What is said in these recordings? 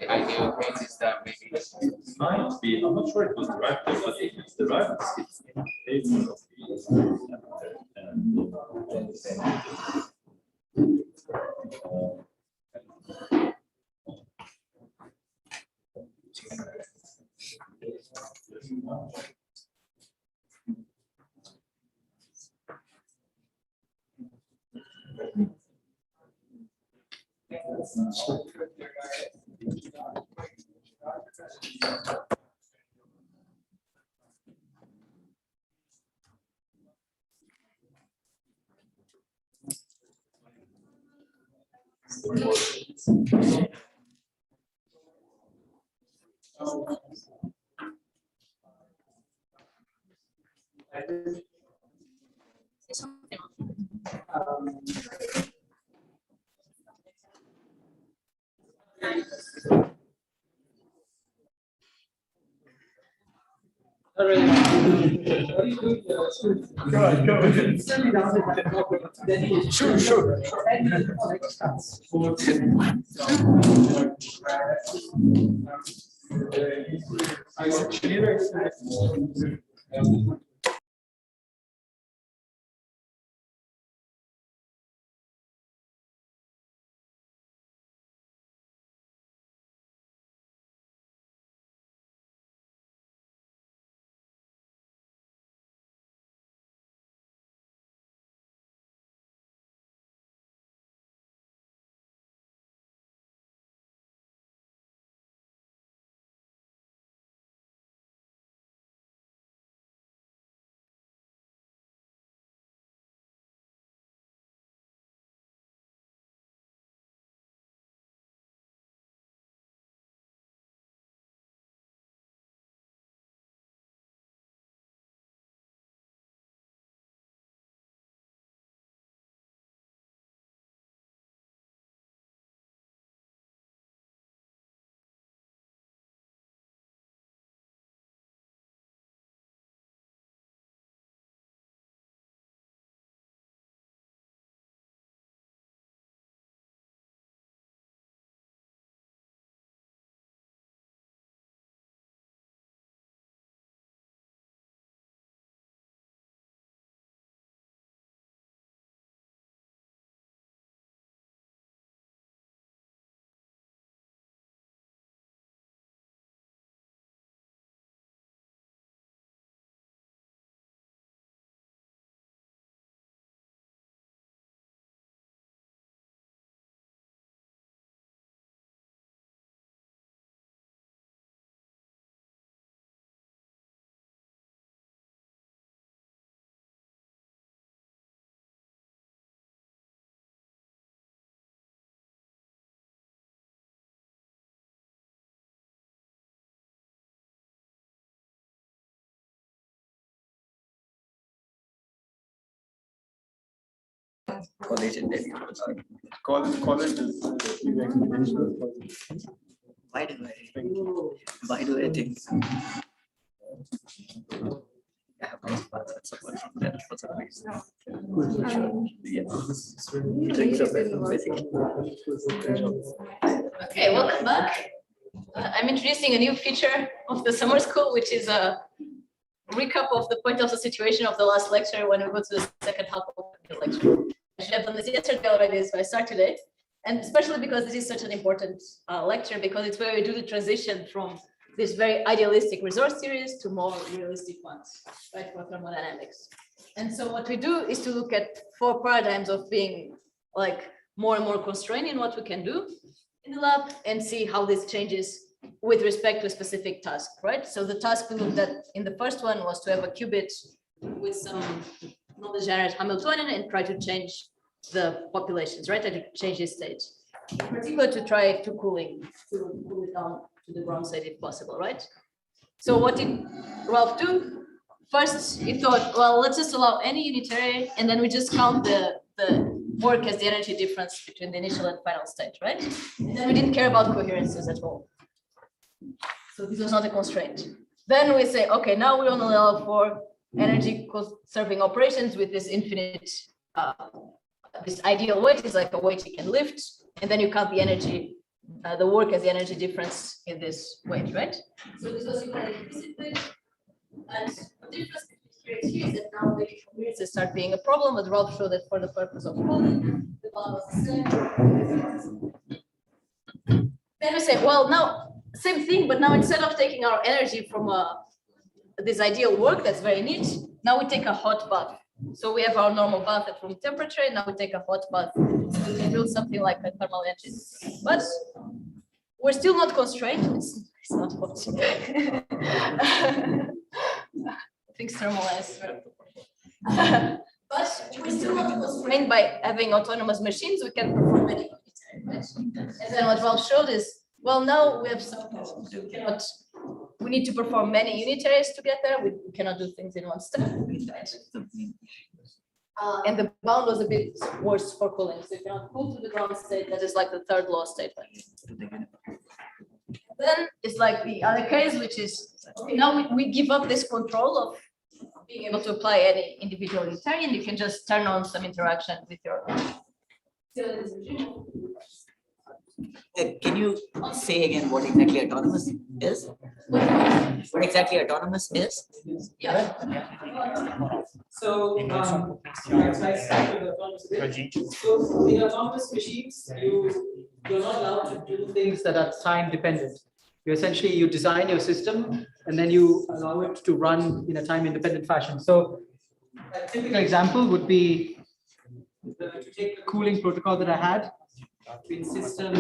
The ideal case is that maybe It might be, I'm not sure it was derived, but if it's derived, it's in favor of Sure, sure. College in Delhi. college is exponential. Why do I think I have nice paths and support from that for some reason? Yes. Drinks of it, basically. Okay, welcome back. I'm introducing a new feature of the summer school, which is a recap of the point of the situation of the last lecture when we go to the second half of the lecture. I should have done this yesterday already, so I start today. And especially because this is such an important lecture, because it's where we do the transition from this very idealistic resource series to more realistic ones, right, for thermodynamics. And so what we do is to look at 4 paradigms of being like more and more constrained in what we can do in the lab and see how this changes with respect to a specific task, right? So the task we looked at in the first one was to have a qubit with some non-degenerate Hamiltonian and try to change the populations, right? To change the state. In particular, to try to cool it down to the ground state if possible, right? So what did Ralph do? First, he thought, well, let's just allow any unitary, and then we just count the work as the energy difference between the initial and final state, right? And then we didn't care about coherences at all. So this was not a constraint. Then we say, okay, now we only allow for energy conserving operations with this infinite, this ideal weight is like a weight you can lift, and then you count the energy the work as the energy difference in this way, right? So this was equally implicitly, and the difference here is that now the coherence start being a problem, but Ralph showed that for the purpose of cooling, the bond was the same. Then we say, well, now same thing, but now instead of taking our energy from this ideal work that's very neat, now we take a hot bath. So we have our normal bath at room temperature, and now we take a hot bath to build something like a thermal engine. But we're still not constrained. It's not hot. I think thermal is. But we're still not constrained by having autonomous machines. We can perform any unitary, right? And then what Ralph showed is, well, now we have some, we need to perform many unitaries to get there. We cannot do things in one step. Right? And the bound was a bit worse for cooling. So you cannot cool to the ground state. That is like the third law statement. Then it's like the other case, which is, okay, now we give up this control of being able to apply any individual unitarian. You can just turn on some interaction with your. Can you say again what exactly autonomous is? What exactly autonomous is? Yeah. So, I start with autonomous machines. So, in autonomous machines, you're not allowed to do things that are time dependent. You essentially, you design your system and then you allow it to run in a time independent fashion. So, a typical example would be to take the cooling protocol that I had between system,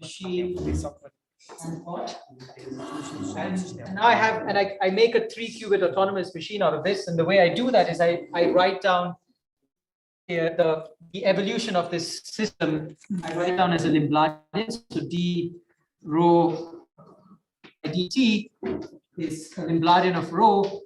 machine, and hot. And now I have, and I make a 3-qubit autonomous machine out of this. And the way I do that is I write down here the evolution of this system. I write it down as a Lambdadian. So d rho dt is a Lambdadian of rho,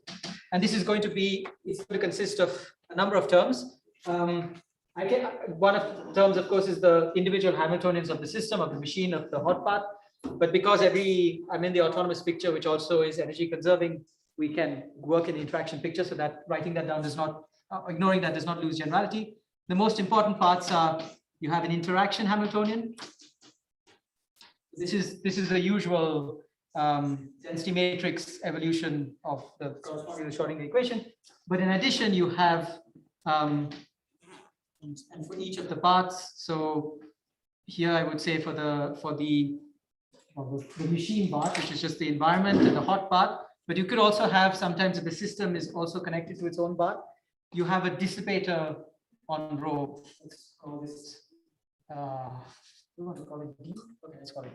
and this is going to be, it's going to consist of a number of terms. One of the terms, of course, is the individual Hamiltonians of the system, of the machine, of the hot part. But because I'm in the autonomous picture, which also is energy conserving, we can work in the interaction picture, so that writing that down does not, ignoring that does not lose generality. The most important parts are, you have an interaction Hamiltonian. This is the usual density matrix evolution of the corresponding to the Schrodinger equation. But in addition, you have, and for each of the parts, so here I would say for the machine part, which is just the environment and the hot part, but you could also have, sometimes if the system is also connected to its own part, you have a dissipator on rho. Let's call this, we want to call it D. Okay, let's call it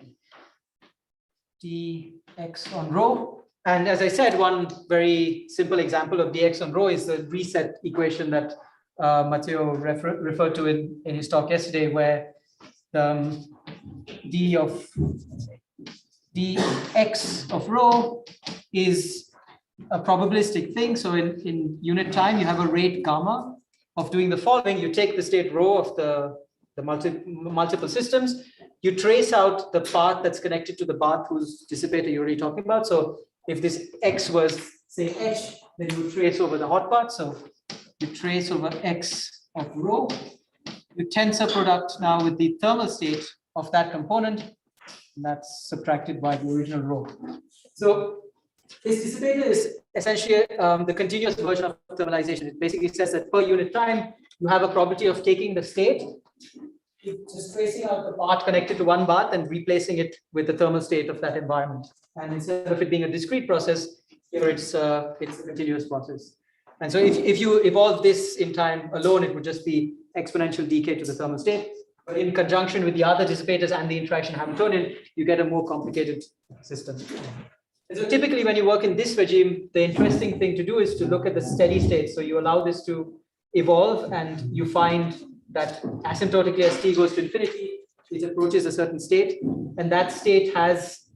D. dx on rho. And as I said, one very simple example of dx on rho is the reset equation that Matteo referred to in his talk yesterday, where dx of rho is a probabilistic thing. So in unit time, you have a rate gamma of doing the following. You take the state rho of the multiple systems, you trace out the path that's connected to the path whose dissipator you're already talking about. So if this x was, say, h, then you trace over the hot part. So you trace over x of rho. You tensor product now with the thermal state of that component, and that's subtracted by the original rho. So this dissipator is essentially the continuous version of thermalization. It basically says that per unit time, you have a probability of taking the state, just tracing out the part connected to one bath and replacing it with the thermal state of that environment. And instead of it being a discrete process, here it's a continuous process. And so if you evolve this in time alone, it would just be exponential decay to the thermal state. But in conjunction with the other dissipators and the interaction Hamiltonian, you get a more complicated system. And so typically when you work in this regime, the interesting thing to do is to look at the steady state. So you allow this to evolve and you find that asymptotically as t goes to infinity, it approaches a certain state. And that state has,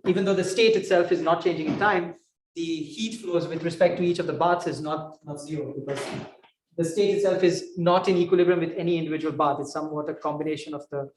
even though the state itself is not changing in time, the heat flows with respect to each of the baths is not zero, because the state itself is not in equilibrium with any individual bath. It's somewhat a combination of the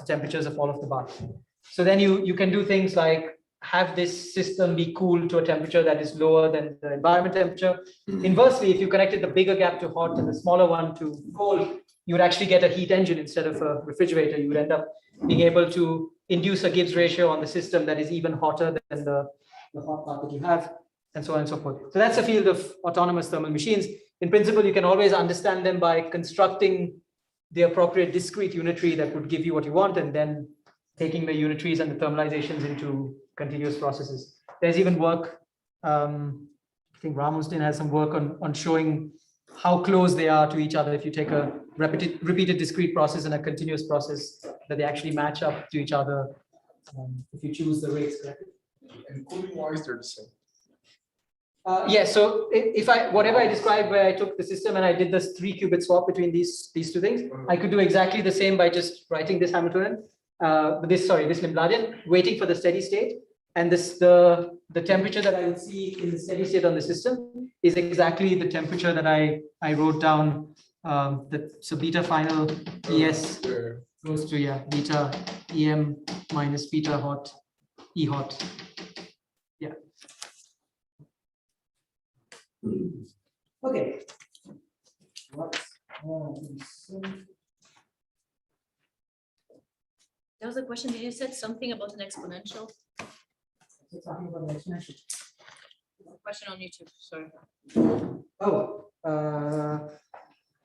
temperatures of all of the baths. So then you can do things like have this system be cooled to a temperature that is lower than the environment temperature. Inversely, if you connected the bigger gap to hot and the smaller one to cold, you would actually get a heat engine instead of a refrigerator. You would end up being able to induce a Gibbs ratio on the system that is even hotter than the hot part that you have, and so on and so forth. So that's the field of autonomous thermal machines. In principle, you can always understand them by constructing the appropriate discrete unitary that would give you what you want, and then taking the unitaries and the thermalizations into continuous processes. There's even work, I think Ramustin has some work on showing how close they are to each other. If you take a repeated discrete process and a continuous process, that they actually match up to each other if you choose the rates correctly. And cooling wise, they're the same. Yeah, so if whatever I described where I took the system and I did this 3-qubit swap between these two things, I could do exactly the same by just writing this Hamiltonian, this Lagrangian, waiting for the steady state. And the temperature that I would see in the steady state on the system is exactly the temperature that I wrote down. So beta final ES goes to beta EM minus beta hot E hot. Yeah. Okay. That was a question. Did you said something about an exponential? Talking about the exponential. Question on YouTube. Sorry. Oh,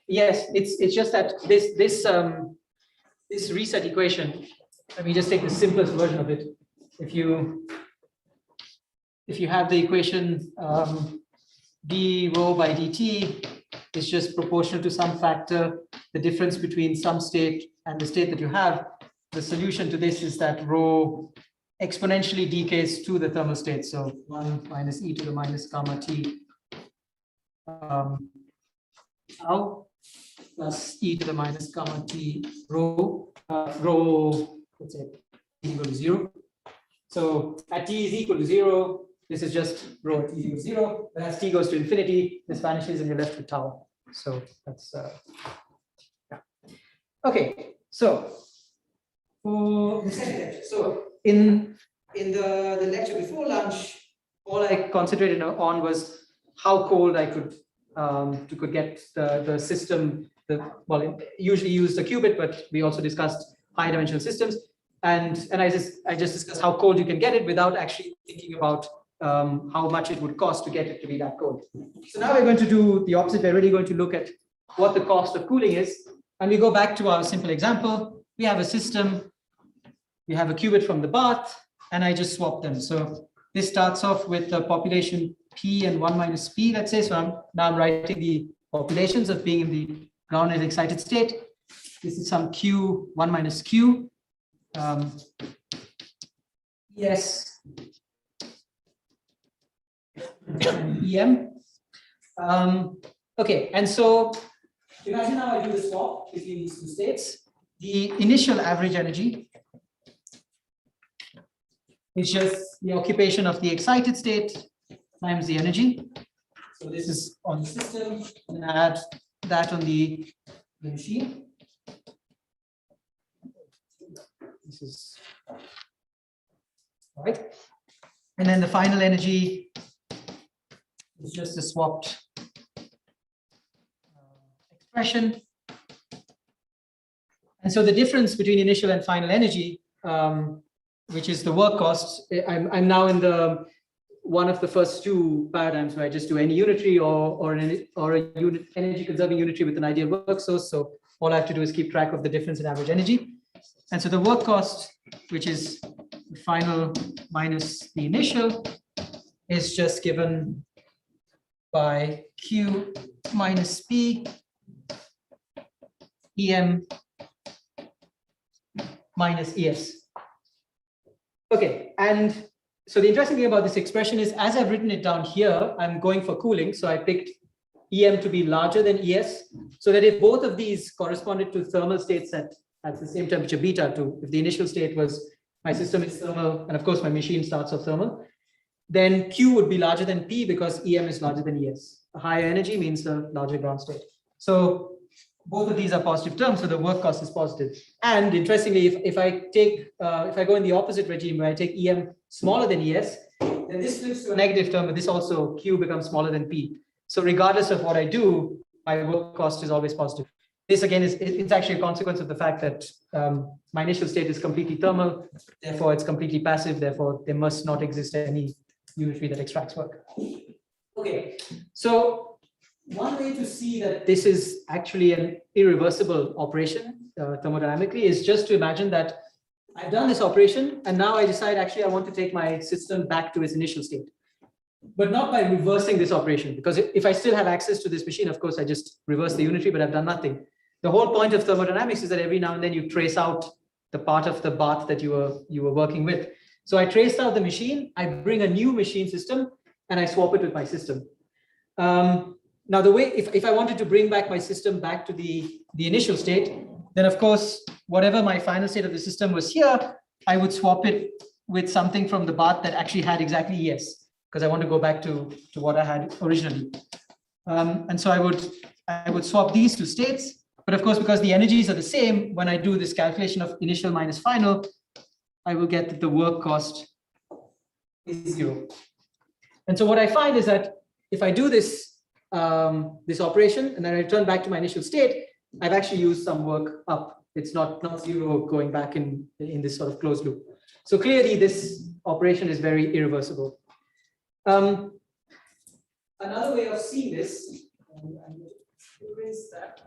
yes. It's just that this reset equation. Let me just take the simplest version of it. If you have the equation d rho by dt is just proportional to some factor, the difference between some state and the state that you have. The solution to this is that rho exponentially decays to the thermal state. So 1 minus e to the minus gamma t tau plus e to the minus gamma t rho, let's say t equal to 0. So at t is equal to 0, this is just rho at t equals 0. But as t goes to infinity, this vanishes and you're left with tau. So that's yeah. Okay. So for the second lecture, so in the lecture before lunch, all I concentrated on was how cold I could get the system. Usually use the qubit, but we also discussed high dimensional systems, and I just discussed how cold you can get it without actually thinking about how much it would cost to get it to be that cold. So now we're going to do the opposite. We're really going to look at what the cost of cooling is, and we go back to our simple example. We have a system. We have a qubit from the bath, and I just swap them. So this starts off with the population P and 1 minus P, let's say. So now I'm writing the populations of being in the grounded excited state. This is some Q, 1 minus Q. ES and EM. Okay, and so imagine how I do the swap between these two states. The initial average energy is just the occupation of the excited state times the energy. So this is on the system, and add that on the machine. This is all right. And then the final energy is just a swapped expression. And so the difference between initial and final energy, which is the work cost, I'm now in the one of the first two paradigms where I just do any unitary or a energy conserving unitary with an ideal work source. So all I have to do is keep track of the difference in average energy. And so the work cost, which is the final minus the initial, is just given by Q minus P EM minus ES. Okay, and so the interesting thing about this expression is, as I've written it down here, I'm going for cooling. So I picked EM to be larger than ES, so that if both of these corresponded to thermal states at the same temperature beta, if the initial state was my system is thermal, and of course my machine starts off thermal, then Q would be larger than P because EM is larger than ES. A higher energy means a larger ground state. So both of these are positive terms, so the work cost is positive. And interestingly, if I go in the opposite regime where I take EM smaller than ES, then this flips to a negative term, but this also Q becomes smaller than P. So regardless of what I do, my work cost is always positive. this again it's actually a consequence of the fact that my initial state is completely thermal, therefore it's completely passive, therefore there must not exist any unitary that extracts work. Okay, so one way to see that this is actually an irreversible operation thermodynamically is just to imagine that I've done this operation and now I decide actually I want to take my system back to its initial state, but not by reversing this operation, because if I still have access to this machine, of course I just reverse the unitary, but I've done nothing. The whole point of thermodynamics is that every now and then you trace out the part of the bath that you were working with. So I traced out the machine, I bring a new machine system and I swap it with my system. Now the way, if I wanted to bring back my system back to the initial state, then of course, whatever my final state of the system was here, I would swap it with something from the bath that actually had exactly ES, because I want to go back to what I had originally. And so I would swap these two states. But of course, because the energies are the same, when I do this calculation of initial minus final, I will get that the work cost is 0. And so what I find is that if I do this, this operation and then I return back to my initial state, I've actually used some work up. It's not 0 going back in this sort of closed loop. So clearly this operation is very irreversible. Another way of seeing this, is that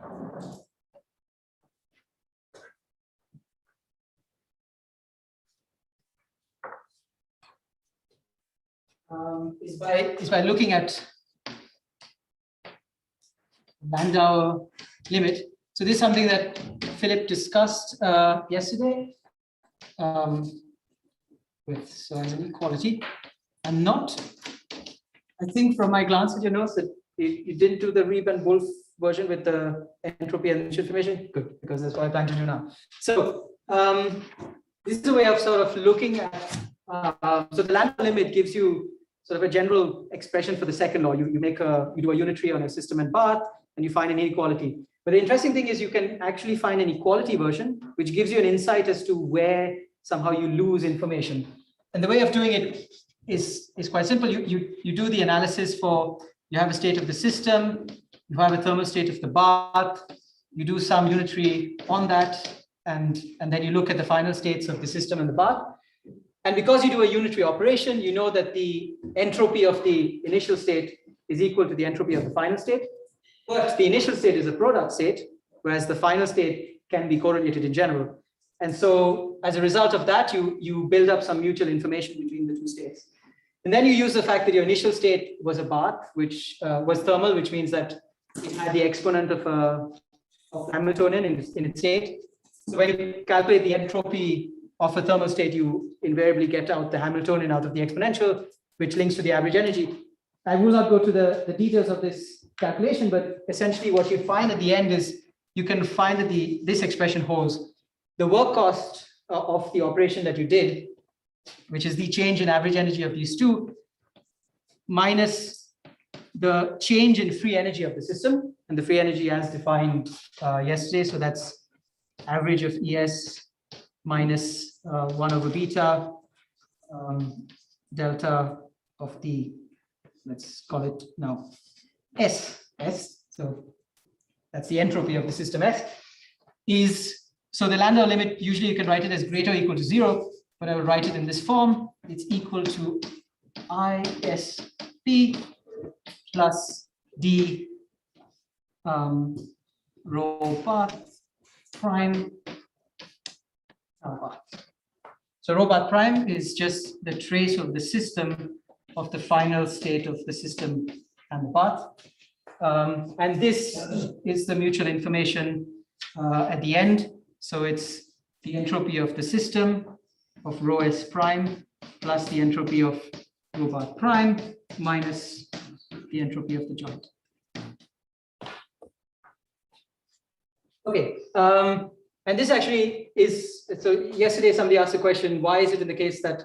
is by looking at Landau limit. So this is something that Philip discussed yesterday with an inequality. I'm not, I think from my glance at your notes that you didn't do the Reeb and Wolf version with the entropy and initial information. Good, because that's what I plan to do now. So this is a way of sort of looking at, so the Landau limit gives you sort of a general expression for the second law. You do a unitary on a system and path, and you find an inequality. But the interesting thing is you can actually find an equality version, which gives you an insight as to where somehow you lose information. And the way of doing it is quite simple. You do the analysis for, you have a state of the system, you have a thermal state of the bath, you do some unitary on that, and then you look at the final states of the system and the bath. And because you do a unitary operation, you know that the entropy of the initial state is equal to the entropy of the final state. But the initial state is a product state, whereas the final state can be correlated in general. And so as a result of that, you build up some mutual information between the two states. And then you use the fact that your initial state was a bath, which was thermal, which means that it had the exponent of Hamiltonian in its state. So when you calculate the entropy of a thermal state, you invariably get out the Hamiltonian out of the exponential, which links to the average energy. I will not go to the details of this calculation, but essentially what you find at the end is you can find that this expression holds. The work cost of the operation that you did, which is the change in average energy of these two, minus the change in free energy of the system, and the free energy as defined yesterday. So that's average of ES minus 1 over beta delta of the, let's call it now S. So that's the entropy of the system S. So the Landau limit, usually you can write it as greater or equal to 0, but I will write it in this form. It's equal to ISP plus D rho path prime path. So rho path prime is just the trace of the system of the final state of the system and the path. And this is the mutual information at the end. So it's the entropy of the system of rho s prime plus the entropy of rho path prime minus the entropy of the joint. Okay, and this actually is, so yesterday somebody asked the question, why is it in the case that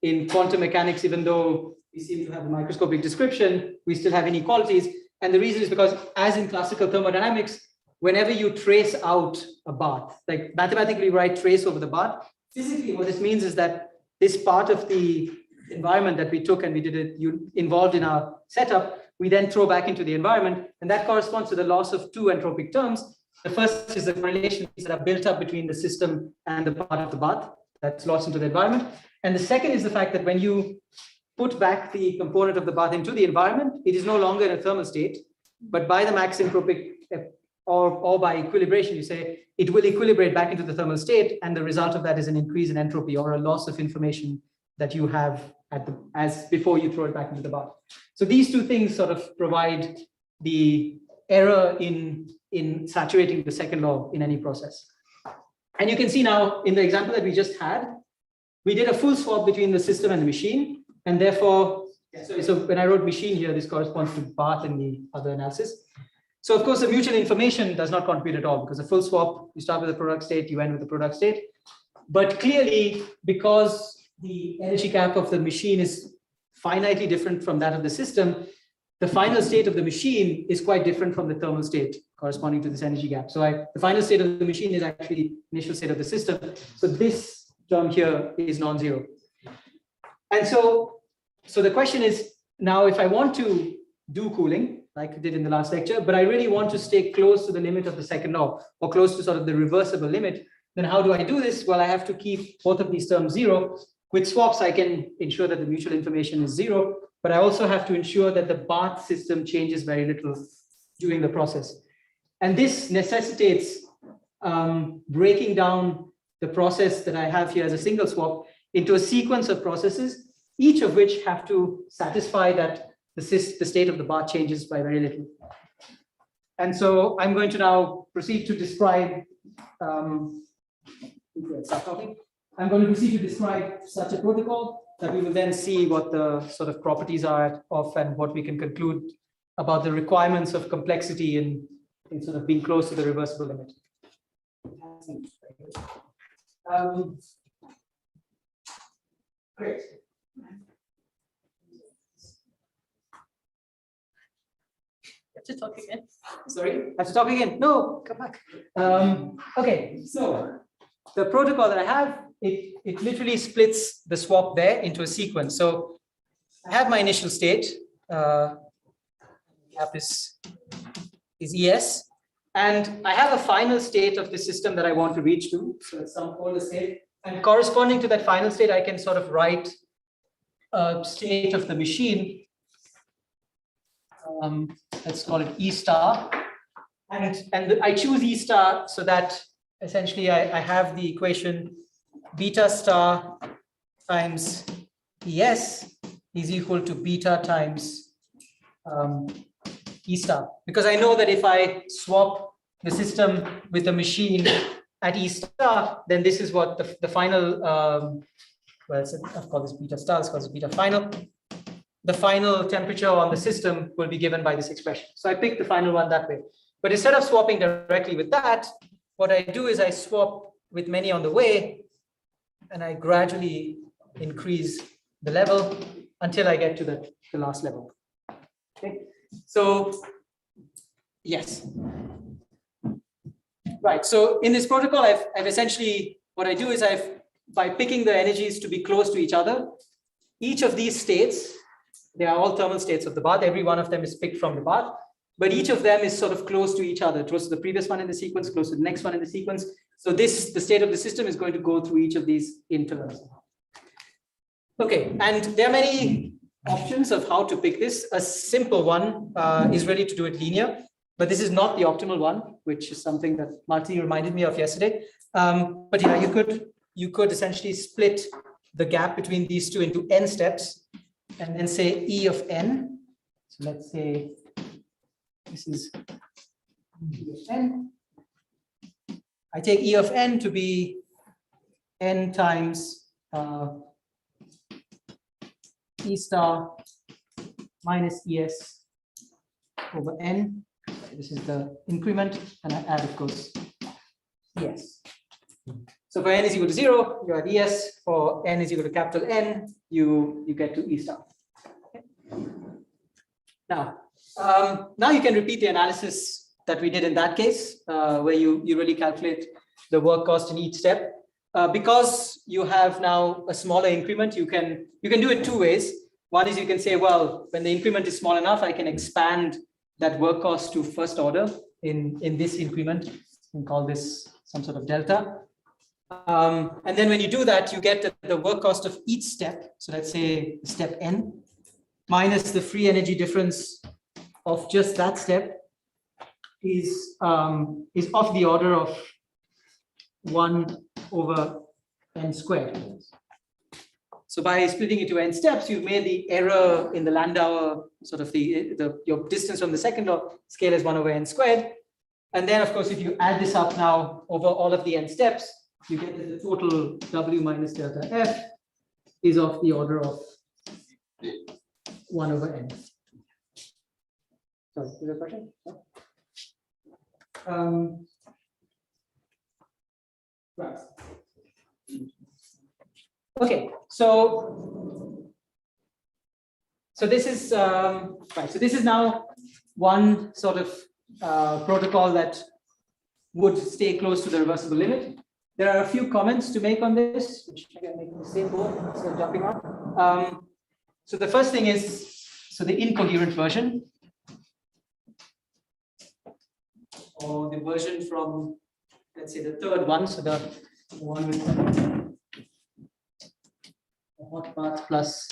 in quantum mechanics, even though we seem to have a microscopic description, we still have inequalities? And the reason is because, as in classical thermodynamics, whenever you trace out a bath, like mathematically write trace over the bath, physically what this means is that this part of the environment that we took and we did it involved in our setup, we then throw back into the environment, and that corresponds to the loss of 2 entropic terms. The first is the correlations that are built up between the system and the part of the bath that's lost into the environment. And the second is the fact that when you put back the component of the bath into the environment, it is no longer in a thermal state, but by the max entropic or by equilibration, you say it will equilibrate back into the thermal state, and the result of that is an increase in entropy or a loss of information that you have as before you throw it back into the bath. So these two things sort of provide the error in saturating the second law in any process. And you can see now in the example that we just had, we did a full swap between the system and the machine. And therefore, so when I wrote machine here, this corresponds to bath in the other analysis. So of course, the mutual information does not contribute at all, because a full swap, you start with the product state, you end with the product state. But clearly, because the energy gap of the machine is finitely different from that of the system, the final state of the machine is quite different from the thermal state corresponding to this energy gap. So the final state of the machine is actually the initial state of the system. So this term here is non-zero. And so the question is, now if I want to do cooling, like I did in the last lecture, but I really want to stay close to the limit of the second law, or close to sort of the reversible limit, then how do I do this? Well, I have to keep both of these terms zero. With swaps, I can ensure that the mutual information is zero, but I also have to ensure that the bath system changes very little during the process. And this necessitates breaking down the process that I have here as a single swap into a sequence of processes, each of which have to satisfy that the state of the bath changes by very little. And so I'm going to now proceed to describe, I'm going to proceed to describe such a protocol that we will then see what the sort of properties are of and what we can conclude about the requirements of complexity in sort of being close to the reversible limit. Great. To talk again. Sorry, I have to talk again. No, come back. Okay, so the protocol that I have, it literally splits the swap there into a sequence. So I have my initial state. This is ES, and I have a final state of the system that I want to reach to. So it's some polar state, and corresponding to that final state, I can sort of write a state of the machine. Let's call it E star, and I choose E star so that essentially I have the equation beta star times ES is equal to beta times E star, because I know that if I swap the system with the machine at E star, then this is what the final, well, I've called this beta star, let's call this beta final. The final temperature on the system will be given by this expression. So I pick the final one that way. But instead of swapping directly with that, what I do is I swap with many on the way, and I gradually increase the level until I get to the last level. Okay, so yes. Right, so in this protocol, I've essentially, what I do is by picking the energies to be close to each other, each of these states, they are all thermal states of the bath. Every one of them is picked from the bath, but each of them is sort of close to each other, close to the previous one in the sequence, close to the next one in the sequence. So the state of the system is going to go through each of these intervals. Okay, and there are many options of how to pick this. A simple one is really to do it linear, but this is not the optimal one, which is something that Marty reminded me of yesterday. But yeah, you could essentially split the gap between these two into n steps, and then say E of n. So let's say this is E of n. I take E of n to be n times E star minus ES over n. This is the increment, and I add, of course, ES. So for n is equal to 0, you add ES. For n is equal to capital N, you get to E star. Okay. Now you can repeat the analysis that we did in that case, where you really calculate the work cost in each step. Because you have now a smaller increment, you can do it two ways. One is you can say, well, when the increment is small enough, I can expand that work cost to first order in this increment. You can call this some sort of delta. And then when you do that, you get the work cost of each step. So let's say step n minus the free energy difference of just that step is of the order of 1 over n squared. So by splitting it to n steps, you've made the error in the Landauer, sort of your distance from the second law scale is 1 over n squared. And then, of course, if you add this up now over all of the n steps, you get that the total W minus delta F is of the order of 1 over n. Sorry, is there a question? Right. Okay, so this is right. So this is now one sort of protocol that would stay close to the reversible limit. There are a few comments to make on this, which I can make the same board instead of jumping on. So the first thing is, so the incoherent version, or the version from, let's say, the third one, so the one with the hot bath plus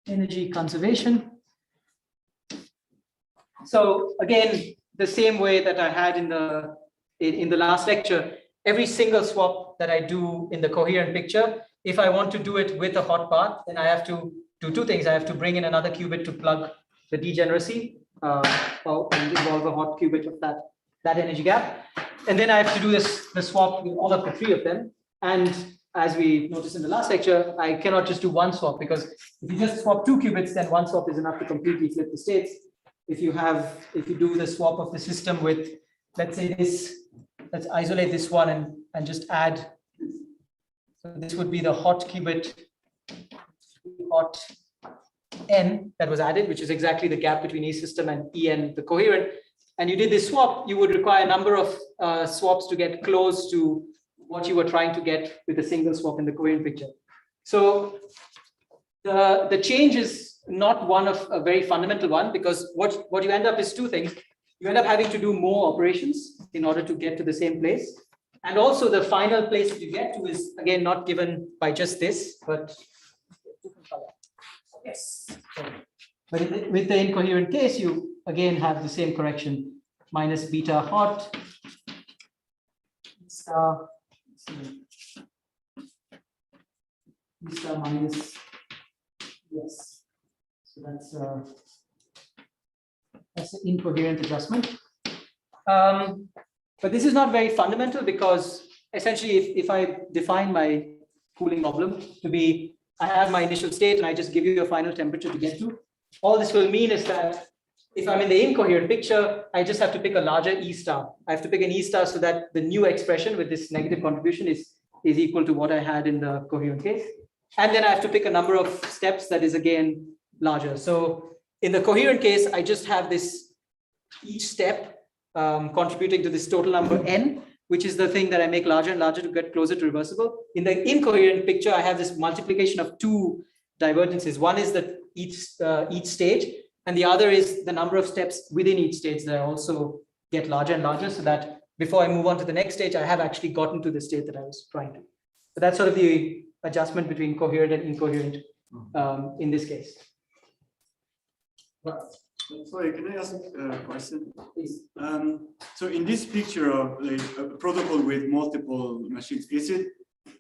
energy conservation. So again, the same way that I had in the last lecture, every single swap that I do in the coherent picture, if I want to do it with a hot bath, then I have to do two things. I have to bring in another qubit to plug the degeneracy, or involve a hot qubit of that energy gap. And then I have to do the swap with all of the three of them. And as we noticed in the last lecture, I cannot just do one swap, because if you just swap 2 qubits, then one swap is enough to completely flip the states. If you do the swap of the system with, let's say let's isolate this one and just add. So this would be the hot qubit, hot n that was added, which is exactly the gap between E system and En, the coherent. And you did this swap, you would require a number of swaps to get close to what you were trying to get with a single swap in the coherent picture. So the change is not one of a very fundamental one, because what you end up is two things. You end up having to do more operations in order to get to the same place. And also the final place that you get to is, again, not given by just this, but yes. But with the incoherent case, you again have the same correction, minus beta hot, star minus, yes. So that's the incoherent adjustment. But this is not very fundamental, because essentially if I define my cooling problem to be, I have my initial state and I just give you a final temperature to get to, all this will mean is that if I'm in the incoherent picture, I just have to pick a larger E star. I have to pick an E star so that the new expression with this negative contribution is equal to what I had in the coherent case. And then I have to pick a number of steps that is again larger. So in the coherent case, I just have this each step contributing to this total number n, which is the thing that I make larger and larger to get closer to reversible. In the incoherent picture, I have this multiplication of two divergences. One is that each stage, and the other is the number of steps within each stage that I also get larger and larger, so that before I move on to the next stage, I have actually gotten to the state that I was trying to. So that's sort of the adjustment between coherent and incoherent in this case. Sorry, can I ask a question? Please. So in this picture of like a protocol with multiple machines, is it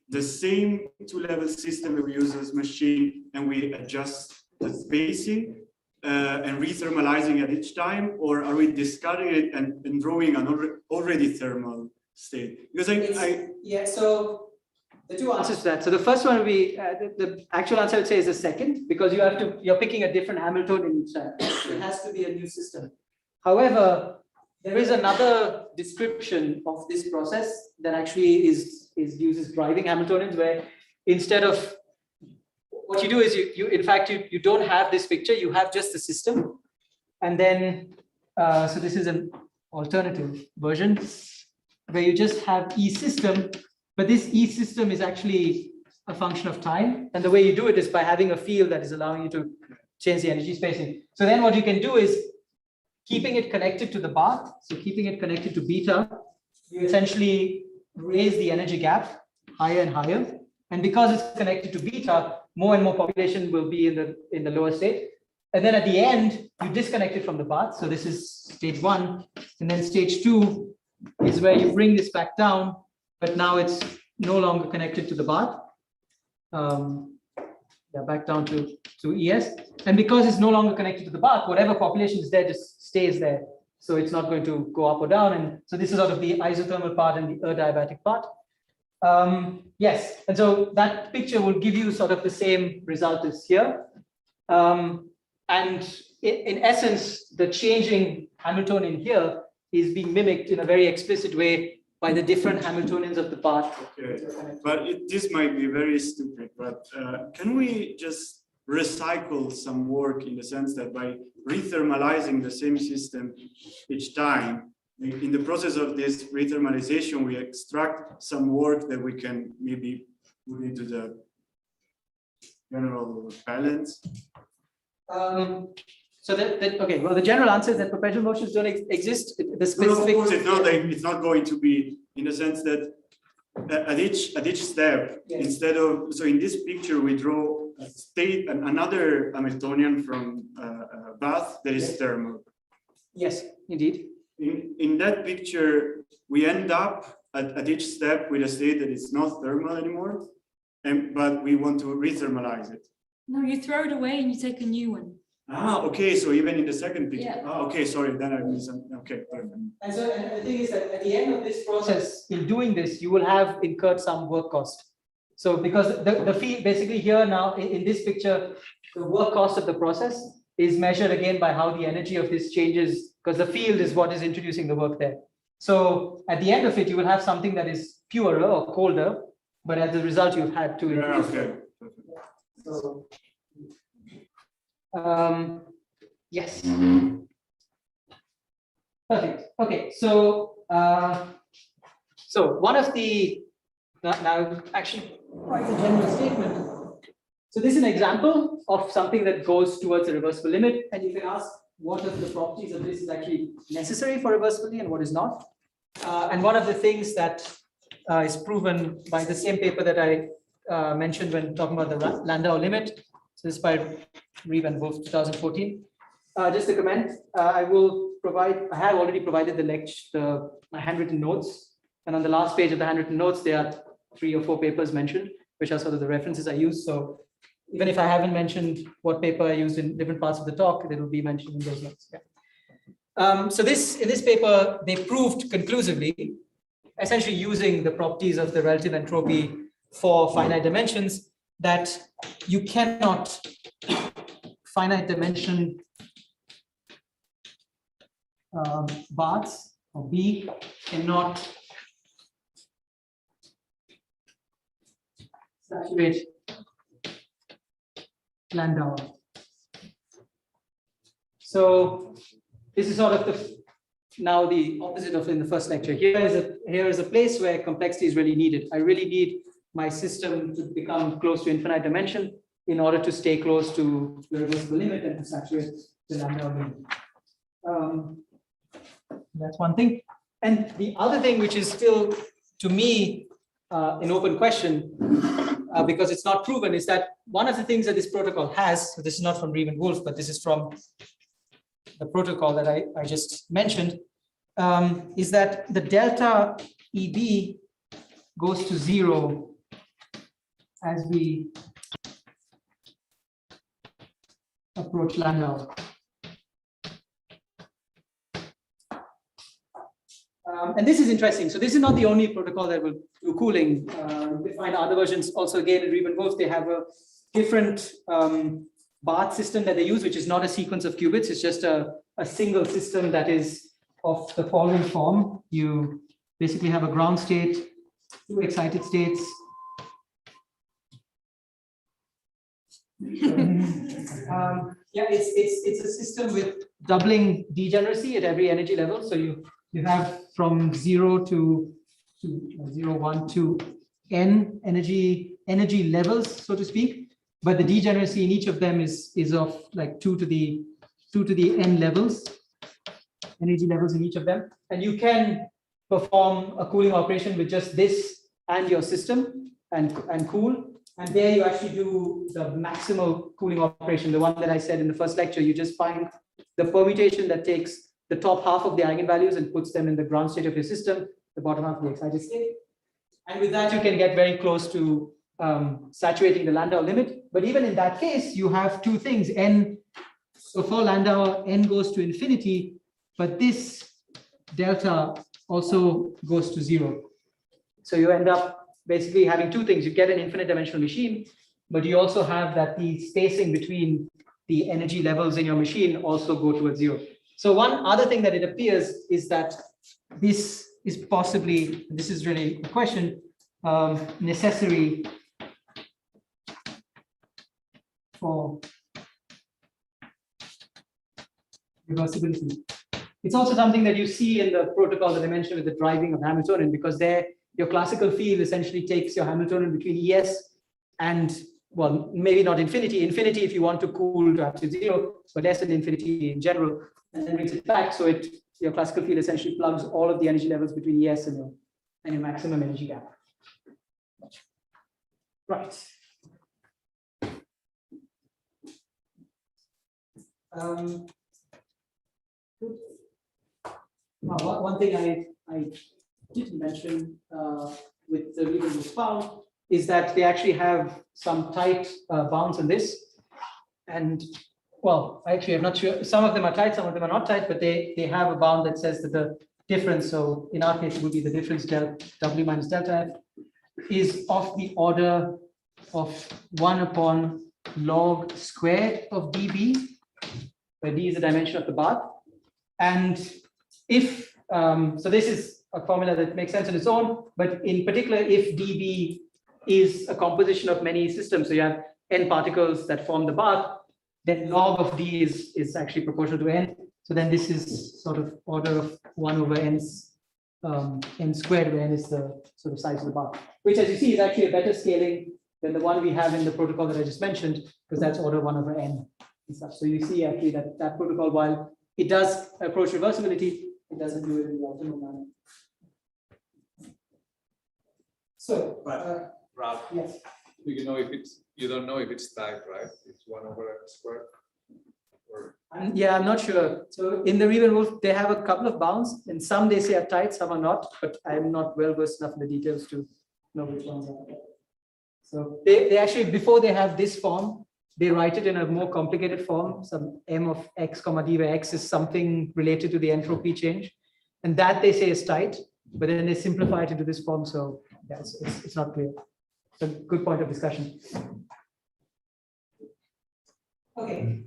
the same two-level system that we use as machine, and we adjust the spacing and rethermalizing at each time, or are we discarding it and drawing an already thermal state? Because yeah, so the two answers to that. So the first one will be the actual answer I would say is the second, because you're picking a different Hamiltonian each time. It has to be a new system. However, there is another description of this process that actually uses driving Hamiltonians, where instead of what you do is you in fact you don't have this picture, you have just the system, and then so this is an alternative version where you just have E system. But this E system is actually a function of time. And the way you do it is by having a field that is allowing you to change the energy spacing. So then what you can do is keeping it connected to the bath, so keeping it connected to beta, you essentially raise the energy gap higher and higher. And because it's connected to beta, more and more population will be in the lower state. And then at the end, you disconnect it from the bath. So this is stage 1. And then stage 2 is where you bring this back down, but now it's no longer connected to the bath. Back down to ES. And because it's no longer connected to the bath, whatever population is there just stays there. So it's not going to go up or down. And so this is sort of the isothermal part and the adiabatic part. Yes, and so that picture will give you sort of the same result as here. And in essence, the changing Hamiltonian here is being mimicked in a very explicit way by the different Hamiltonians of the path. Okay. But this might be very stupid, but can we just recycle some work in the sense that by rethermalizing the same system each time, in the process of this rethermalization, we extract some work that we can maybe put into the general balance? So okay, well, the general answer is that perpetual motions don't exist. The specific. No, of course, it's not going to be in the sense that at each step, yes. Instead of, so in this picture, we draw a state, another Hamiltonian from bath that is yes. thermal. Yes, indeed. In that picture, we end up at each step with a state that is not thermal anymore, but we want to rethermalize it. No, you throw it away and you take a new one. Ah, okay. So even in the second picture. Yeah. Ah, okay. Sorry. Then I missed. Okay. And so and the thing is that at the end of this process, in doing this, you will have incurred some work cost. So because the field basically here now in this picture, the work cost of the process is measured again by how the energy of this changes, because the field is what is introducing the work there. So at the end of it, you will have something that is purer or colder, but as a result, you've had to introduce. Okay. So, yes. Perfect. Okay. So, so one of the now actually quite a general statement. So this is an example of something that goes towards a reversible limit, and you can ask what of the properties of this is actually necessary for reversibility and what is not. And one of the things that is proven by the same paper that I mentioned when talking about the Landau limit. So this is by Reeve and Wolf, 2014. Just a comment, I have already provided my handwritten notes. And on the last page of the handwritten notes, there are 3 or 4 papers mentioned, which are sort of the references I use. So even if I haven't mentioned what paper I used in different parts of the talk, it will be mentioned in those notes. Yeah. So in this paper, they proved conclusively, essentially using the properties of the relative entropy for finite dimensions, that you cannot finite dimension baths or B cannot saturate Landau. So this is sort of now the opposite of in the first lecture. Here is a place where complexity is really needed. I really need my system to become close to infinite dimension in order to stay close to the reversible limit and to saturate the Landau limit. That's one thing. And the other thing, which is still, to me, an open question, because it's not proven, is that one of the things that this protocol has, so this is not from Reeve and Wolf, but this is from the protocol that I just mentioned, is that the delta EB goes to 0 as we approach Landau. And this is interesting. So this is not the only protocol that will do cooling. We find other versions also again in Reeve and Wolf. They have a different bath system that they use, which is not a sequence of qubits. It's just a single system that is of the following form. You basically have a ground state, 2 excited states. Yeah, it's a system with doubling degeneracy at every energy level. So you have from 0 to 0, 1 to n energy levels, so to speak. But the degeneracy in each of them is of like 2 to the n levels. energy levels in each of them. And you can perform a cooling operation with just this and your system and cool. And there you actually do the maximal cooling operation, the one that I said in the first lecture. You just find the permutation that takes the top half of the eigenvalues and puts them in the ground state of your system, the bottom half of the excited state. And with that, you can get very close to saturating the Landau limit. But even in that case, you have two things. So for Landau, n goes to infinity, but this delta also goes to 0. So you end up basically having two things. You get an infinite dimensional machine, but you also have that the spacing between the energy levels in your machine also go towards 0. So one other thing that it appears is that this is possibly, this is really a question, necessary for reversibility. It's also something that you see in the protocol that I mentioned with the driving of Hamiltonian, because there your classical field essentially takes your Hamiltonian between ES and, well, maybe not infinity. Infinity if you want to cool to absolute 0, but less than infinity in general, and then brings it back. So your classical field essentially plugs all of the energy levels between ES and your maximum energy gap. Right. One thing I didn't mention with the Riemann was found is that they actually have some tight bounds on this. And well, actually, I'm not sure. Some of them are tight, some of them are not tight, but they have a bound that says that the difference, so in our case, it would be the difference W minus delta F, is of the order of 1 upon log squared of dB, where d is the dimension of the bath. And if, so this is a formula that makes sense on its own, but in particular, if dB is a composition of many systems, so you have n particles that form the bath, then log of d is actually proportional to n. So then this is sort of order of 1 over n squared, where n is the sort of size of the bath, which as you see is actually a better scaling than the one we have in the protocol that I just mentioned, because that's order 1 over n and stuff. So you see actually that protocol, while it does approach reversibility, it doesn't do it in the optimal manner. So, Ralph, yes. do you know if you don't know if it's tight, right? It's 1 over n squared. Or Yeah, I'm not sure. So in the Riemann rule, they have a couple of bounds, and some they say are tight, some are not, but I'm not well versed enough in the details to know which ones are. So they actually, before they have this form, they write it in a more complicated form, some m of x comma d, where x is something related to the entropy change. And that they say is tight, but then they simplify it into this form. So yeah, it's not clear. It's a good point of discussion. Okay.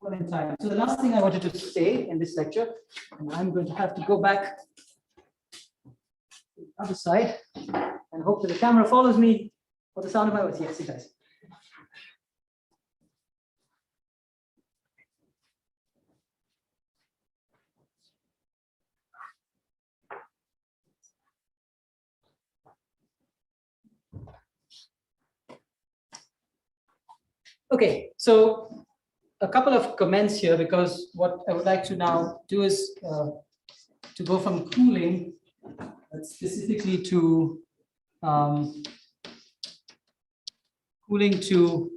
Well, in time. So the last thing I wanted to say in this lecture, and I'm going to have to go back to the other side and hope that the camera follows me for the sound of my voice. Yes, it does. Okay, so a couple of comments here, because what I would like to now do is to go from cooling specifically to cooling to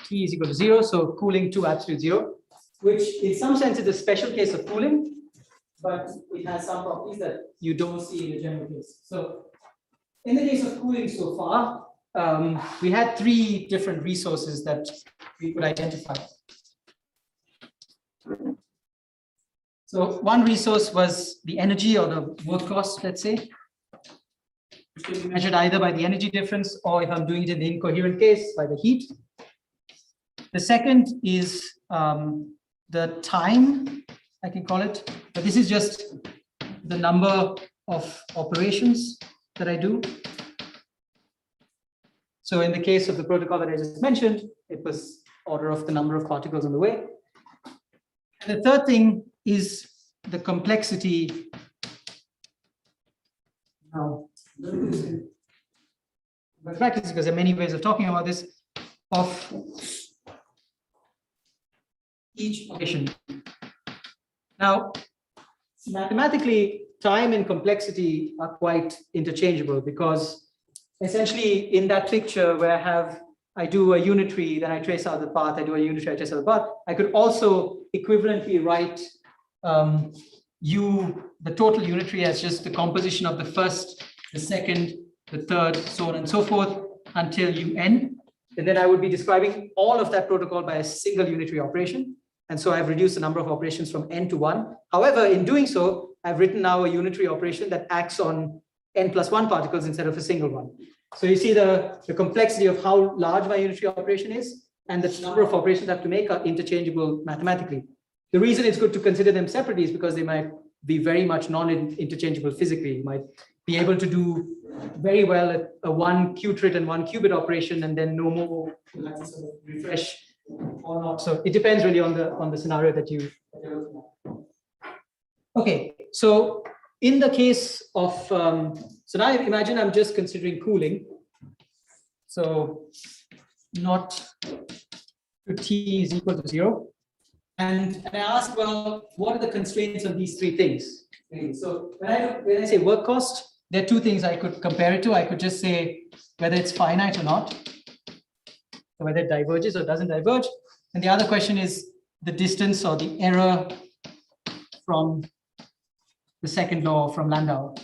T is equal to 0, so cooling to absolute 0, which in some sense is a special case of cooling, but it has some properties that you don't see in the general case. So in the case of cooling so far, we had 3 different resources that we could identify. So one resource was the energy or the work cost, let's say, which can be measured either by the energy difference, or if I'm doing it in the incoherent case, by the heat. The second is the time, I can call it, but this is just the number of operations that I do. So in the case of the protocol that I just mentioned, it was order of the number of particles on the way. And the third thing is the complexity. Now, but practice, because there are many ways of talking about this, of each operation. Now, mathematically, time and complexity are quite interchangeable because essentially in that picture where I do a unitary, then I trace out the path, I do a unitary, I trace out the path, I could also equivalently write the total unitary as just the composition of the first, the second, the third, so on and so forth until UN. And then I would be describing all of that protocol by a single unitary operation. And so I've reduced the number of operations from n to 1. However, in doing so, I've written now a unitary operation that acts on n plus 1 particles instead of a single one. So you see the complexity of how large my unitary operation is, and the number of operations I have to make are interchangeable mathematically. The reason it's good to consider them separately is because they might be very much non-interchangeable physically. You might be able to do very well at a 1 qubit and 1 qubit operation, and then no more. You have to sort of refresh or not. So it depends really on the scenario that you're looking at. Okay, so in the case of so now imagine I'm just considering cooling. So not T is equal to 0. And I ask, well, what are the constraints on these three things? Okay, so when I say work cost, there are two things I could compare it to. I could just say whether it's finite or not, so whether it diverges or doesn't diverge. And the other question is the distance or the error from the second law from Landau.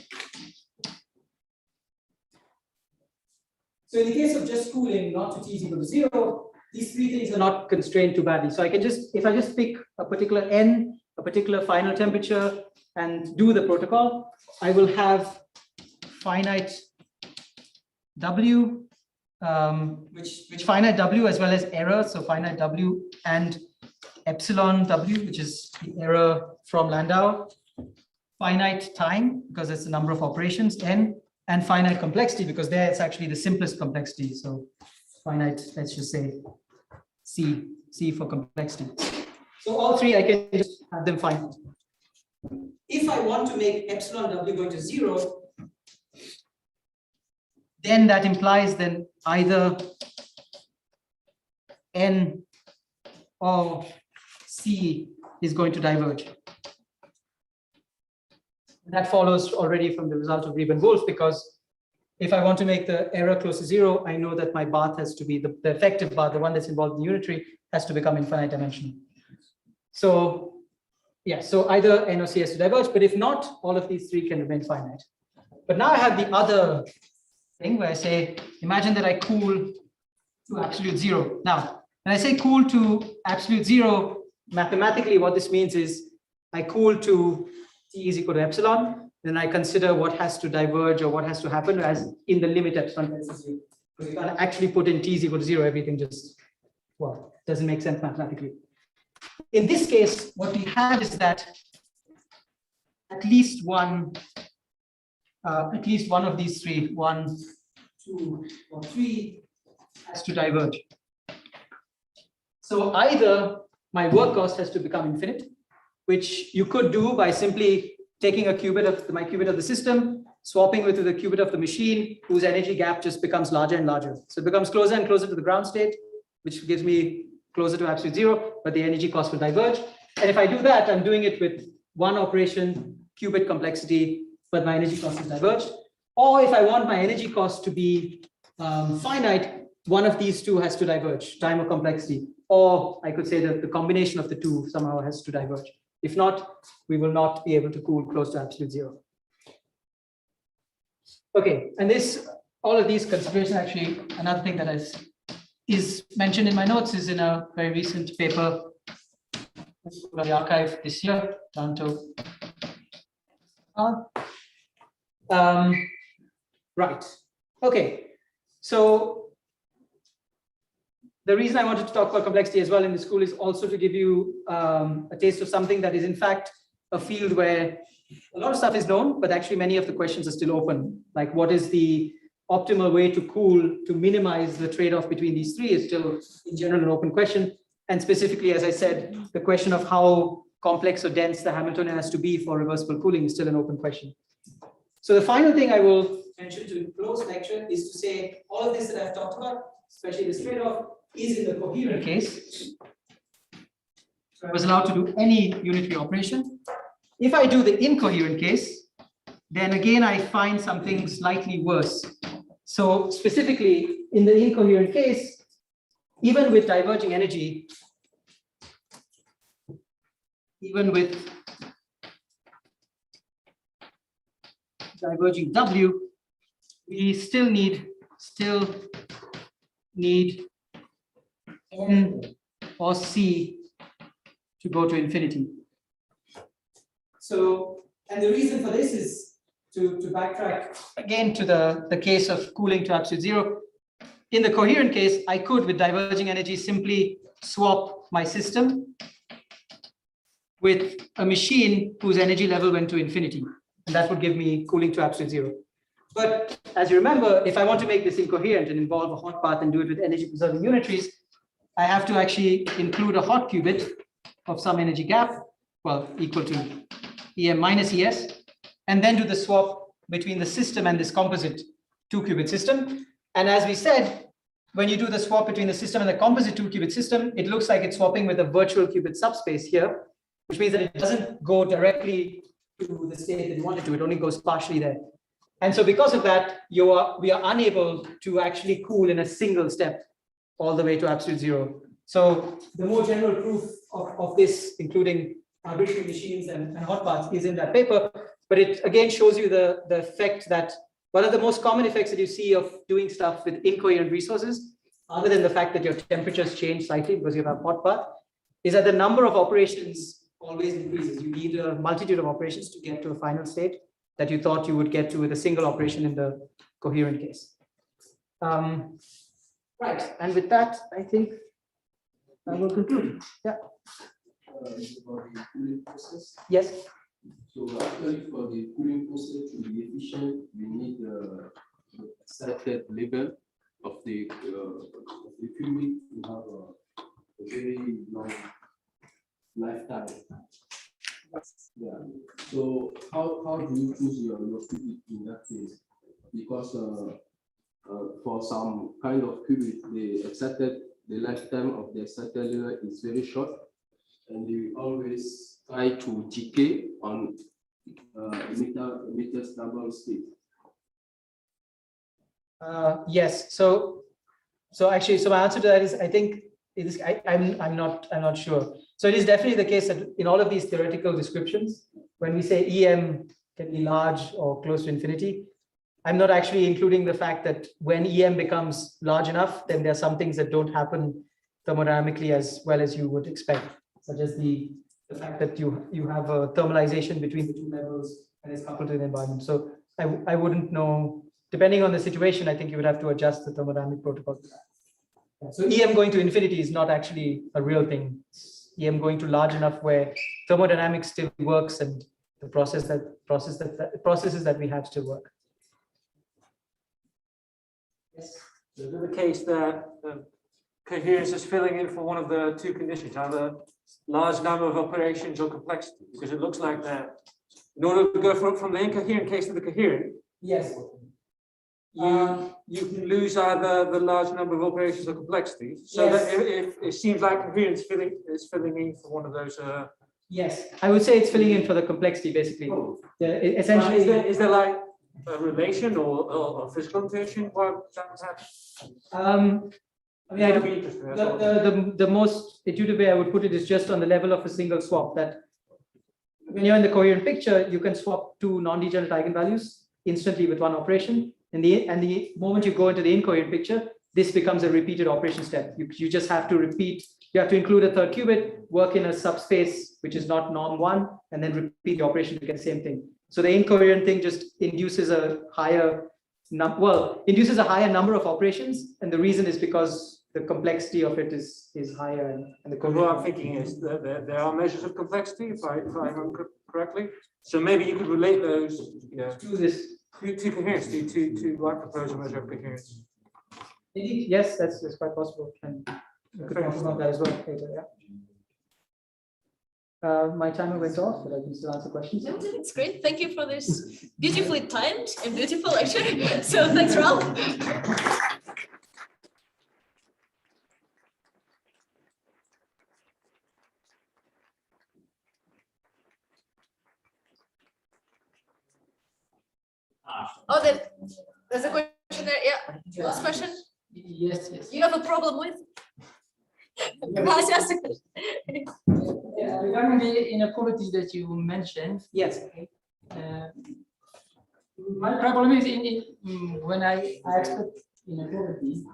So in the case of just cooling, not to T is equal to 0, these three things are not constrained too badly. So I can just, if I just pick a particular N, a particular final temperature, and do the protocol, I will have finite W, which finite W as well as error. So finite W and epsilon W, which is the error from Landau. Finite time, because it's the number of operations, N, and finite complexity, because there it's actually the simplest complexity. So finite, let's just say C for complexity. So all three, I can just have them finite. If I want to make epsilon W going to 0, then that implies then either N or C is going to diverge. That follows already from the result of Riemann-Wolff, because if I want to make the error close to 0, I know that my bath has to be the effective bath, the one that's involved in unitary, has to become infinite dimensional. So yeah, so either N or C has to diverge, but if not, all of these three can remain finite. But now I have the other thing where I say, imagine that I cool to absolute 0. Now, when I say cool to absolute 0, mathematically what this means is I cool to T is equal to epsilon, then I consider what has to diverge or what has to happen as in the limit epsilon tends to 0. Because you can't actually put in T is equal to 0, everything just, well, doesn't make sense mathematically. In this case, what we have is that at least one of these three, 1, 2, or 3, has to diverge. So either my work cost has to become infinite, which you could do by simply taking a qubit of my qubit of the system, swapping with the qubit of the machine, whose energy gap just becomes larger and larger. So it becomes closer and closer to the ground state, which gives me closer to absolute 0, but the energy cost will diverge. And if I do that, I'm doing it with one operation, qubit complexity, but my energy cost is diverged. Or if I want my energy cost to be finite, one of these two has to diverge, time or complexity. Or I could say that the combination of the two somehow has to diverge. If not, we will not be able to cool close to absolute 0. Okay, and all of these considerations, actually, another thing that is mentioned in my notes is in a very recent paper from the archive this year, Toronto. Right. Okay. So the reason I wanted to talk about complexity as well in the school is also to give you a taste of something that is in fact a field where a lot of stuff is known, but actually many of the questions are still open. Like what is the optimal way to cool to minimize the trade-off between these three is still in general an open question. And specifically, as I said, the question of how complex or dense the Hamiltonian has to be for reversible cooling is still an open question. So the final thing I will mention to close the lecture is to say all of this that I've talked about, especially this trade-off, is in the coherent case. I was allowed to do any unitary operation. If I do the incoherent case, then again I find something slightly worse. So specifically in the incoherent case, even with diverging energy, even with diverging W, we still need N or C to go to infinity. So, and the reason for this is to backtrack again to the case of cooling to absolute zero. In the coherent case, I could, with diverging energy, simply swap my system with a machine whose energy level went to infinity. And that would give me cooling to absolute zero. But as you remember, if I want to make this incoherent and involve a hot path and do it with energy preserving unitaries, I have to actually include a hot qubit of some energy gap, well, equal to EM minus ES, and then do the swap between the system and this composite 2-qubit system. And as we said, when you do the swap between the system and the composite 2-qubit system, it looks like it's swapping with a virtual qubit subspace here, which means that it doesn't go directly to the state that you want it to, it only goes partially there. And so because of that, we are unable to actually cool in a single step all the way to absolute zero. So the more general proof of this, including arbitrary machines and hot paths, is in that paper. But it again shows you the effect that one of the most common effects that you see of doing stuff with incoherent resources, other than the fact that your temperatures change slightly because you have a hot path, is that the number of operations always increases. You need a multitude of operations to get to a final state that you thought you would get to with a single operation in the coherent case. Right, and with that, I think I will conclude. Yeah. About the cooling process. Yes. So actually, for the cooling process to be efficient, we need a certain level of the fluid to have a very long lifetime. Yeah. So how do you choose your qubit in that case? Because for some kind of qubit, the lifetime of the accepted level is very short, and you always try to decay on emitter stable state. Yes. So actually, my answer to that is, I think it is. I'm not sure. So it is definitely the case that in all of these theoretical descriptions, when we say EM can be large or close to infinity, I'm not actually including the fact that when EM becomes large enough, then there are some things that don't happen thermodynamically as well as you would expect, such as the fact that you have a thermalization between the two levels and it's coupled to the environment. So I wouldn't know, depending on the situation, I think you would have to adjust the thermodynamic protocol to that. So EM going to infinity is not actually a real thing. It's EM going to large enough where thermodynamics still works and the processes that we have still work. Yes. Is it the case that coherence is filling in for one of the two conditions, either large number of operations or complexity? Because it looks like that in order to go from the incoherent case to the coherent, yes, you can lose either the large number of operations or complexity. So yes. that if it seems like coherence is filling in for one of those. Yes, I would say it's filling in for the complexity, basically. Essentially, is there like a relation or physical notation? What that happen? I mean, the most intuitive way I would put it is just on the level of a single swap, that when you're in the coherent picture, you can swap two non-degenerate eigenvalues instantly with one operation. And the moment you go into the incoherent picture, this becomes a repeated operation step. You just have to repeat, you have to include a third qubit, work in a subspace which is not norm one, and then repeat the operation to get the same thing. So the incoherent thing just induces a higher number of operations, and the reason is because the complexity of it is higher. And the what I'm thinking is that there are measures of complexity, if I remember correctly. So maybe you could relate those to this. To coherence, to like propose a measure of coherence. Indeed, yes, that's quite possible. And we could talk about that as well later, yeah. My timer went off, but I can still answer questions. No, it's great. Thank you for this beautifully timed and beautiful lecture. So thanks, Ralph. Oh, there's a question there. Yeah, last question. Yes, yes. You have a problem with? Gracias. Yeah, regarding the inequalities that you mentioned, Yes. my problem is when I expect inequalities,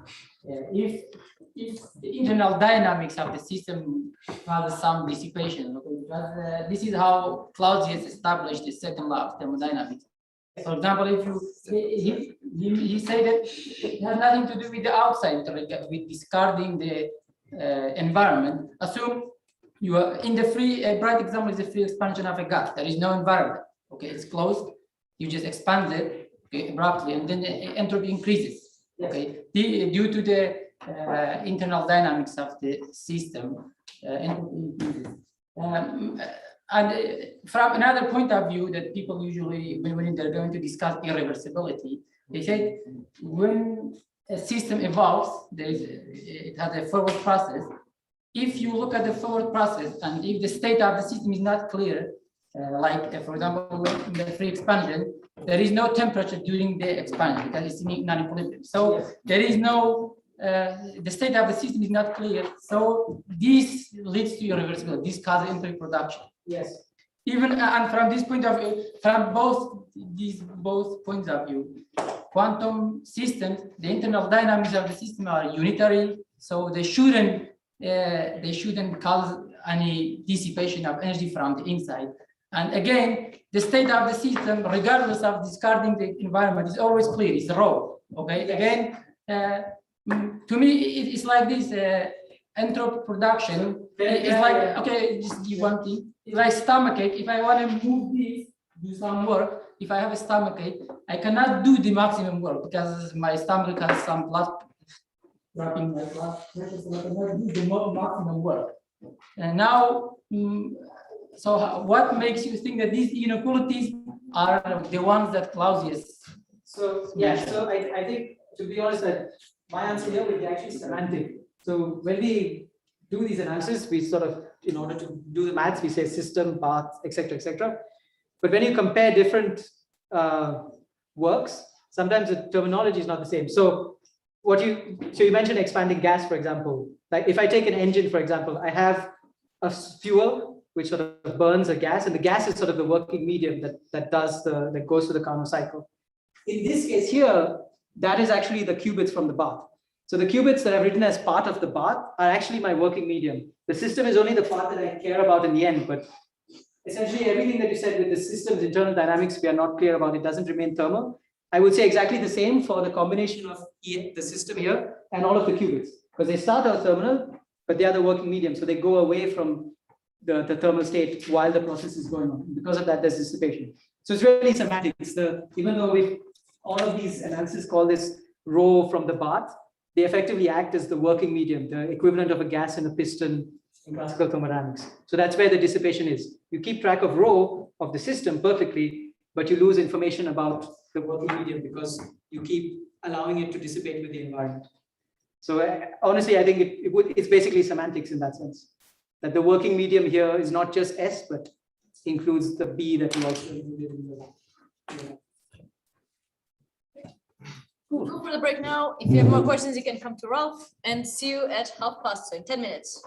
if the internal dynamics of the system has some dissipation, okay, because this is how Clausius established the second law of thermodynamics. For example, if he said that it has nothing to do with the outside, with discarding the environment. Assume you are in the free, a bright example is the free expansion of a gas. There is no environment. Okay, it's closed. You just expand it, okay, abruptly, and then the entropy increases. Okay, due to the internal dynamics of the system, entropy increases. And from another point of view that people usually, when they're going to discuss irreversibility, they say when a system evolves, it has a forward process. If you look at the forward process and if the state of the system is not clear, for example, in the free expansion, there is no temperature during the expansion because it's in non-equilibrium. So there is no, the state of the system is not clear. So this leads to irreversibility. This causes entropy production. Yes. Even and from this point of view, from both points of view, quantum systems, the internal dynamics of the system are unitary, so they shouldn't cause any dissipation of energy from the inside. And again, the state of the system, regardless of discarding the environment, is always clear. It's raw. Okay. Again, to me, it's like this. Entropy production. It's like, okay, just give one thing. It's like stomachache. If I want to move this, do some work. If I have a stomachache, I cannot do the maximum work because my stomach has some blood dropping my blood pressure, so I cannot do the maximum work. And now, so what makes you think that these inequalities are the ones that Clausius? So yeah, so I think, to be honest, that my answer here would be actually semantic. So when we do these analysis, we sort of, in order to do the maths, we say system, path, etc., etc. But when you compare different works, sometimes the terminology is not the same. So you mentioned expanding gas, for example. Like if I take an engine, for example, I have a fuel which sort of burns a gas, and the gas is sort of the working medium that goes through the Carnot cycle. In this case here, that is actually the qubits from the bath. So the qubits that I've written as part of the bath are actually my working medium. The system is only the part that I care about in the end, but essentially everything that you said with the system's internal dynamics, we are not clear about. It doesn't remain thermal. I would say exactly the same for the combination of the system here and all of the qubits, because they start out thermal, but they are the working medium. So they go away from the thermal state while the process is going on. Because of that, there's dissipation. So it's really semantics. Even though all of these analysis call this rho from the bath, they effectively act as the working medium, the equivalent of a gas and a piston in classical thermodynamics. So that's where the dissipation is. You keep track of rho of the system perfectly, but you lose information about the working medium because you keep allowing it to dissipate with the environment. So honestly, I think it's basically semantics in that sense. That the working medium here is not just S, but includes the B that you also included in the. Cool. Go for the break now. If you have more questions, you can come to Ralph, and see you at 2:30, so in 10 minutes.